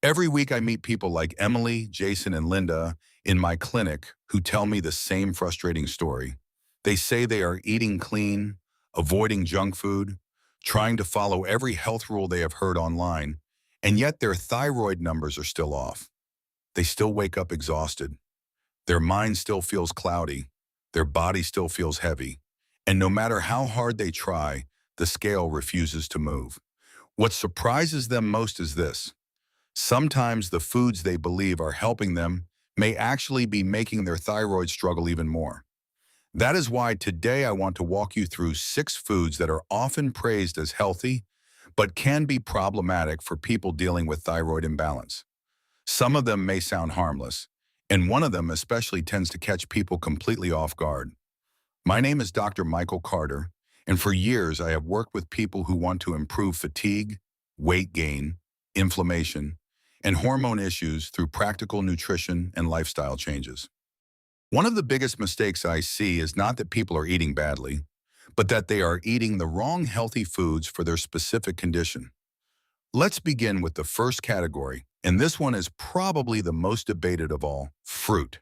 Every week I meet people like Emily, Jason, and Linda in my clinic who tell me the same frustrating story. They say they are eating clean, avoiding junk food, trying to follow every health rule they have heard online, and yet their thyroid numbers are still off. They still wake up exhausted. Their mind still feels cloudy. Their body still feels heavy. And no matter how hard they try, the scale refuses to move. What surprises them most is this. Sometimes the foods they believe are helping them may actually be making their thyroid struggle even more. That is why today I want to walk you through 6 foods that are often praised as healthy, but can be problematic for people dealing with thyroid imbalance. Some of them may sound harmless, and one of them especially tends to catch people completely off guard. My name is Dr. Michael Carter, and for years I have worked with people who want to improve fatigue, weight gain, inflammation, and hormone issues through practical nutrition and lifestyle changes. One of the biggest mistakes I see is not that people are eating badly, but that they are eating the wrong healthy foods for their specific condition. Let's begin with the first category, and this one is probably the most debated of all, fruit.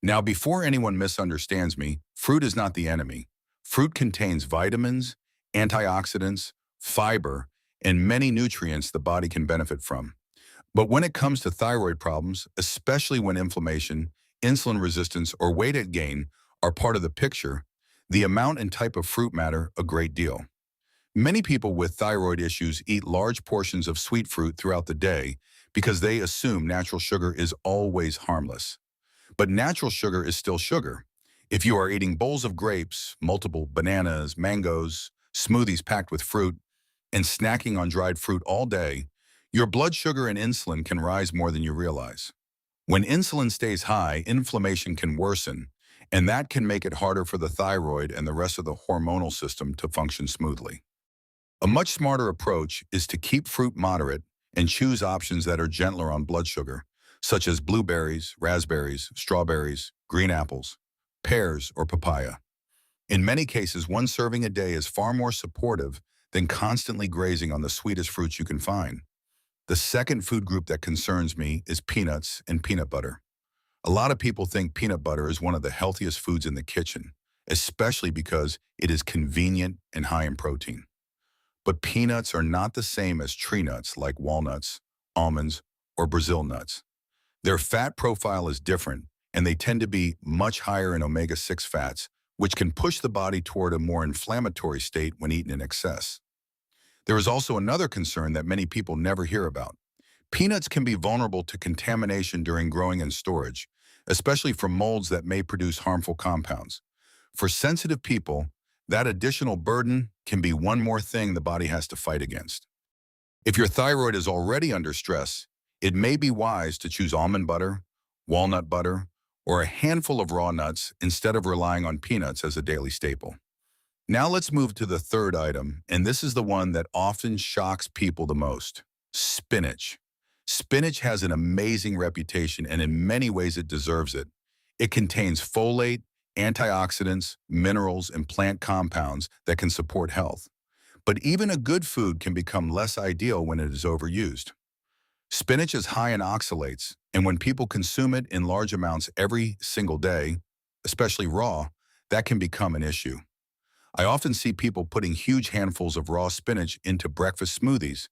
Now, before anyone misunderstands me, fruit is not the enemy. Fruit contains vitamins, antioxidants, fiber, and many nutrients the body can benefit from. But when it comes to thyroid problems, especially when inflammation, insulin resistance, or weight gain are part of the picture, the amount and type of fruit matter a great deal. Many people with thyroid issues eat large portions of sweet fruit throughout the day because they assume natural sugar is always harmless. But natural sugar is still sugar. If you are eating bowls of grapes, multiple bananas, mangoes, smoothies packed with fruit, and snacking on dried fruit all day, your blood sugar and insulin can rise more than you realize. When insulin stays high, inflammation can worsen, and that can make it harder for the thyroid and the rest of the hormonal system to function smoothly. A much smarter approach is to keep fruit moderate and choose options that are gentler on blood sugar, such as blueberries, raspberries, strawberries, green apples, pears, or papaya. In many cases, one serving a day is far more supportive than constantly grazing on the sweetest fruits you can find. The second food group that concerns me is peanuts and peanut butter. A lot of people think peanut butter is one of the healthiest foods in the kitchen, especially because it is convenient and high in protein. But peanuts are not the same as tree nuts like walnuts, almonds, or Brazil nuts. Their fat profile is different, and they tend to be much higher in omega-6 fats, which can push the body toward a more inflammatory state when eaten in excess. There is also another concern that many people never hear about. Peanuts can be vulnerable to contamination during growing and storage, especially from molds that may produce harmful compounds. For sensitive people, that additional burden can be one more thing the body has to fight against. If your thyroid is already under stress, it may be wise to choose almond butter, walnut butter, or a handful of raw nuts instead of relying on peanuts as a daily staple. Now let's move to the third item, and this is the one that often shocks people the most: spinach. Spinach has an amazing reputation, and in many ways it deserves it. It contains folate, antioxidants, minerals, and plant compounds that can support health. But even a good food can become less ideal when it is overused. Spinach is high in oxalates, and when people consume it in large amounts every single day, especially raw, that can become an issue. I often see people putting huge handfuls of raw spinach into breakfast smoothies,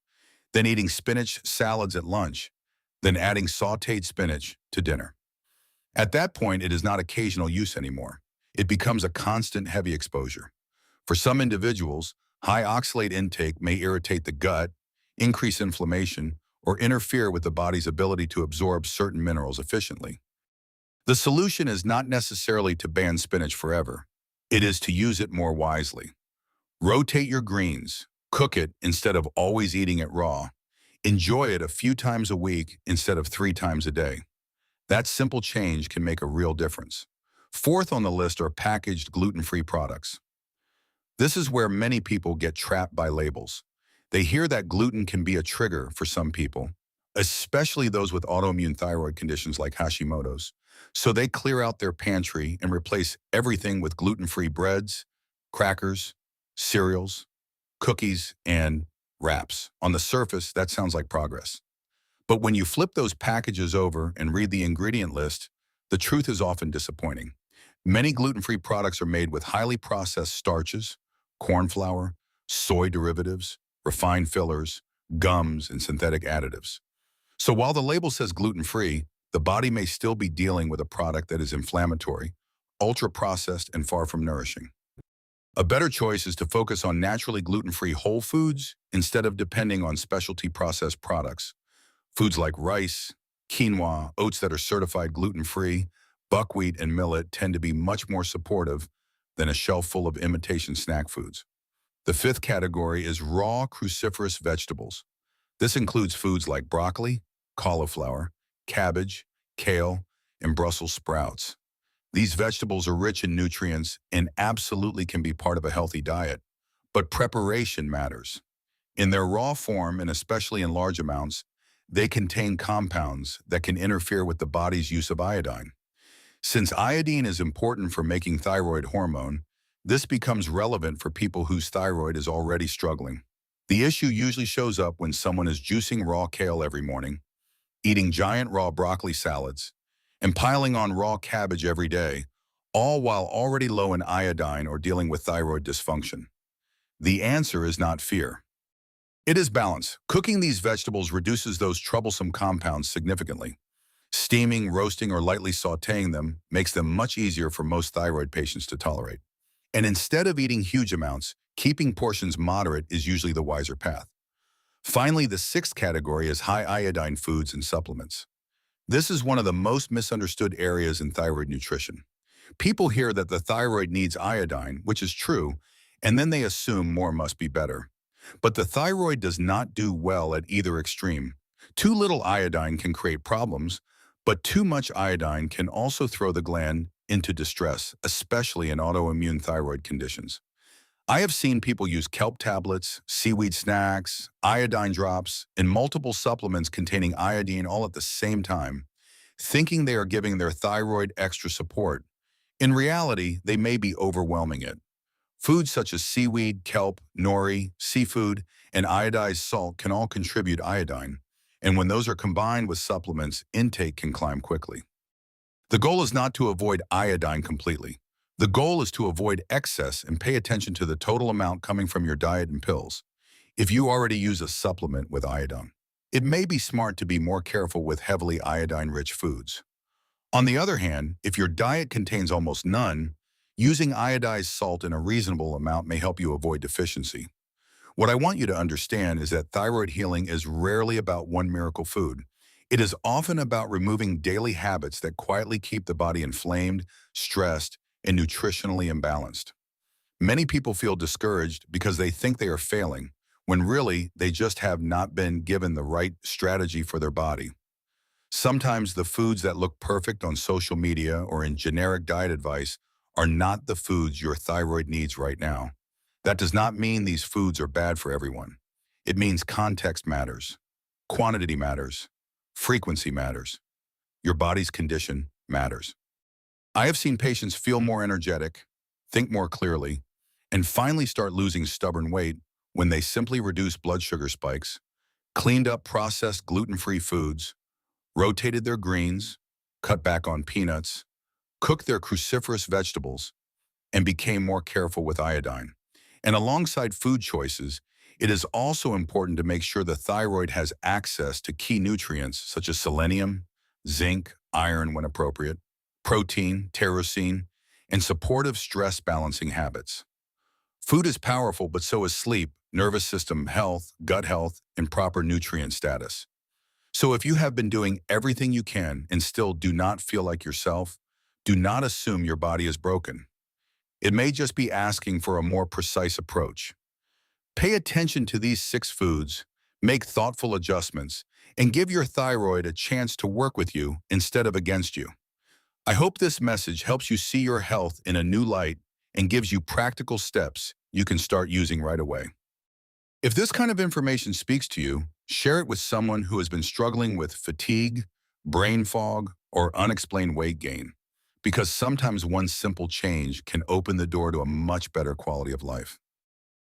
then eating spinach salads at lunch, then adding sautéed spinach to dinner. At that point, it is not occasional use anymore. It becomes a constant heavy exposure. For some individuals, high oxalate intake may irritate the gut, increase inflammation, or interfere with the body's ability to absorb certain minerals efficiently. The solution is not necessarily to ban spinach forever. It is to use it more wisely. Rotate your greens. Cook it instead of always eating it raw. Enjoy it a few times a week instead of 3 times a day. That simple change can make a real difference. Fourth on the list are packaged gluten-free products. This is where many people get trapped by labels. They hear that gluten can be a trigger for some people, especially those with autoimmune thyroid conditions like Hashimoto's. So they clear out their pantry and replace everything with gluten-free breads, crackers, cereals, cookies, and wraps. On the surface, that sounds like progress. But when you flip those packages over and read the ingredient list, the truth is often disappointing. Many gluten-free products are made with highly processed starches, corn flour, soy derivatives, refined fillers, gums, and synthetic additives. So while the label says gluten-free, the body may still be dealing with a product that is inflammatory, ultra-processed, and far from nourishing. A better choice is to focus on naturally gluten-free whole foods instead of depending on specialty processed products. Foods like rice, quinoa, oats that are certified gluten-free, buckwheat, and millet tend to be much more supportive than a shelf full of imitation snack foods. The fifth category is raw cruciferous vegetables. This includes foods like broccoli, cauliflower, cabbage, kale, and Brussels sprouts. These vegetables are rich in nutrients and absolutely can be part of a healthy diet, but preparation matters. In their raw form, and especially in large amounts, they contain compounds that can interfere with the body's use of iodine. Since iodine is important for making thyroid hormone, this becomes relevant for people whose thyroid is already struggling. The issue usually shows up when someone is juicing raw kale every morning, eating giant raw broccoli salads, and piling on raw cabbage every day, all while already low in iodine or dealing with thyroid dysfunction. The answer is not fear. It is balance. Cooking these vegetables reduces those troublesome compounds significantly. Steaming, roasting, or lightly sautéing them makes them much easier for most thyroid patients to tolerate. And instead of eating huge amounts, keeping portions moderate is usually the wiser path. Finally, the sixth category is high iodine foods and supplements. This is one of the most misunderstood areas in thyroid nutrition. People hear that the thyroid needs iodine, which is true, and then they assume more must be better. But the thyroid does not do well at either extreme. Too little iodine can create problems, but too much iodine can also throw the gland into distress, especially in autoimmune thyroid conditions. I have seen people use kelp tablets, seaweed snacks, iodine drops, and multiple supplements containing iodine all at the same time, thinking they are giving their thyroid extra support. In reality, they may be overwhelming it. Foods such as seaweed, kelp, nori, seafood, and iodized salt can all contribute iodine, and when those are combined with supplements, intake can climb quickly. The goal is not to avoid iodine completely. The goal is to avoid excess and pay attention to the total amount coming from your diet and pills. If you already use a supplement with iodine, it may be smart to be more careful with heavily iodine-rich foods. On the other hand, if your diet contains almost none, using iodized salt in a reasonable amount may help you avoid deficiency. What I want you to understand is that thyroid healing is rarely about one miracle food. It is often about removing daily habits that quietly keep the body inflamed, stressed, and nutritionally imbalanced. Many people feel discouraged because they think they are failing, when really they just have not been given the right strategy for their body. Sometimes the foods that look perfect on social media or in generic diet advice are not the foods your thyroid needs right now. That does not mean these foods are bad for everyone. It means context matters, quantity matters, frequency matters. Your body's condition matters. I have seen patients feel more energetic, think more clearly, and finally start losing stubborn weight when they simply reduce blood sugar spikes, cleaned up processed gluten-free foods, rotated their greens, cut back on peanuts, cooked their cruciferous vegetables, and became more careful with iodine. And alongside food choices, it is also important to make sure the thyroid has access to key nutrients such as selenium, zinc, iron when appropriate, protein, tyrosine, and supportive stress balancing habits. Food is powerful, but so is sleep, nervous system health, gut health, and proper nutrient status. So if you have been doing everything you can and still do not feel like yourself, do not assume your body is broken. It may just be asking for a more precise approach. Pay attention to these 6 foods, make thoughtful adjustments, and give your thyroid a chance to work with you instead of against you. I hope this message helps you see your health in a new light and gives you practical steps you can start using right away. If this kind of information speaks to you, share it with someone who has been struggling with fatigue, brain fog, or unexplained weight gain, because sometimes one simple change can open the door to a much better quality of life.